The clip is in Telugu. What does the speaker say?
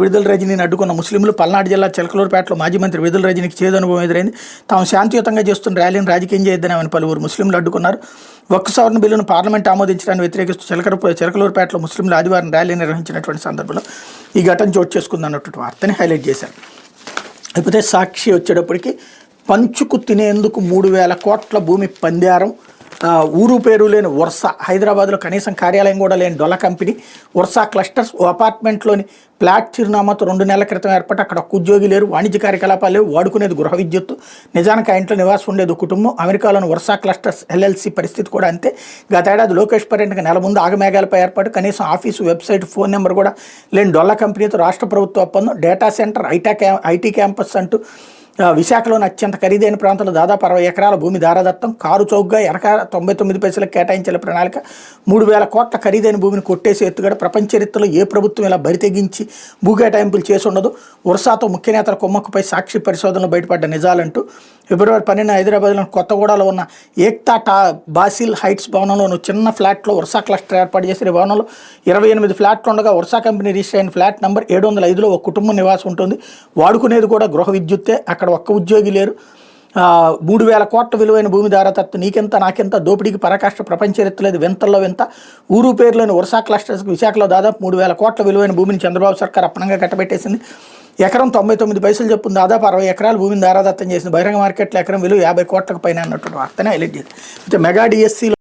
విడుదల రజనీని అడ్డుకున్న ముస్లింలు పల్నాడు జిల్లా చిలకలూరుపేటలో మాజీ మంత్రి విడుదల రజనీకి చేదు అనుభవం ఎదురైంది. తాము శాంతియుతంగా చేస్తున్న ర్యాలీని రాజకీయం చేయొద్దనేమని పలువురు ముస్లింలు అడ్డుకున్నారు. వక్ఫ్ సవరణ బిల్లును పార్లమెంట్ ఆమోదించడాన్ని వ్యతిరేకిస్తూ చిలకలూరుపేటలో ముస్లింలు ఆదివారం ర్యాలీ నిర్వహించినటువంటి సందర్భంలో ఈ ఘటన చోటు చేసుకుందన్నటువంటి వార్తని హైలైట్ చేశారు. లేకపోతే సాక్షి వచ్చేటప్పటికి పంచుకు తినేందుకు 3,000 కోట్ల భూమి పందారం, ఊరు పేరు లేని వర్ష, హైదరాబాద్లో కనీసం కార్యాలయం కూడా లేని డొల్ల కంపెనీ వర్ష క్లస్టర్స్. ఓ అపార్ట్మెంట్లోని ఫ్లాట్ చిరునామాతో 2 నెలల క్రితం ఏర్పడి అక్కడ ఒక్క ఉద్యోగి లేరు, వాణిజ్య కార్యకలాపాలు లేవు, వాడుకునేది గృహ విద్యుత్తు, నిజానికి ఆ ఇంట్లో నివాసం ఉండేది కుటుంబం. అమెరికాలోని వర్ష క్లస్టర్స్ LLC పరిస్థితి కూడా అంతే. గతేడాది లోకేష్ పర్యటనకు నెల ముందు ఆగమేఘాలపై ఏర్పాటు, కనీసం ఆఫీసు, వెబ్సైట్, ఫోన్ నెంబర్ కూడా లేని డొల్ల కంపెనీతో రాష్ట్ర ప్రభుత్వ ఒప్పందం. డేటా సెంటర్, ఐటీ క్యాంపస్ అంటూ విశాఖలోని అత్యంత ఖరీదైన ప్రాంతంలో దాదాపు 60 ఎకరాల భూమి దారాదత్తం. కారు చౌకగా ఎనక 99 పైసలకు కేటాయించాల ప్రణాళిక. 3,000 కోట్ల ఖరీదైన భూమిని కొట్టేసి ఎత్తుగడ. ప్రపంచ చరిత్రలో ఏ ప్రభుత్వం ఇలా బరితెగించి భూ కేటాయింపులు చేసి ఉండదు. వర్షాతో ముఖ్య నేతల కుమ్మక్కుపై సాక్షి పరిశోధనలో బయటపడ్డ నిజాలంటూ ఫిబ్రవరి 12 హైదరాబాద్లోని కొత్తగూడలో ఉన్న ఏక్తా బాసిల్ హైట్స్ భవనంలోని చిన్న ఫ్లాట్లో వర్షా క్లస్టర్ ఏర్పాటు చేసిన ఈ భవనంలో 28 ఫ్లాట్లు ఉండగా వర్షా కంపెనీ రిజిస్టర్ అయిన ఫ్లాట్ నెంబర్ 705లో ఒక కుటుంబం నివాసం ఉంటుంది. వాడుకునేది కూడా గృహ విద్యుత్తే. అక్కడ ఒక్క ఉద్యోగి లేరు. 3,000 కోట్ల విలువైన భూమి దారాతత్తు, నీకెంత నాకెంత, దోపిడీకి పరాకాష్ట, ప్రపంచ చరిత్ర లేదు, వింతల్లో వింత. ఊరు పేరులోని వర్షా క్లస్టర్స్కి విశాఖలో దాదాపు 3,000 కోట్ల విలువైన భూమిని చంద్రబాబు సర్కార్ అప్పనంగా కట్టబెట్టేసింది. ఎకరం 99 పైసలు చెప్పుంది. దాదాపు 60 ఎకరాల భూమిని దారాదత్తం చేసింది. బహిరంగ మార్కెట్లో ఎకరం విలువ 50 కోట్లకు పైన అన్నటువంటి వార్తనే హైలైట్ చేసింది. అయితే మెగా DSCలో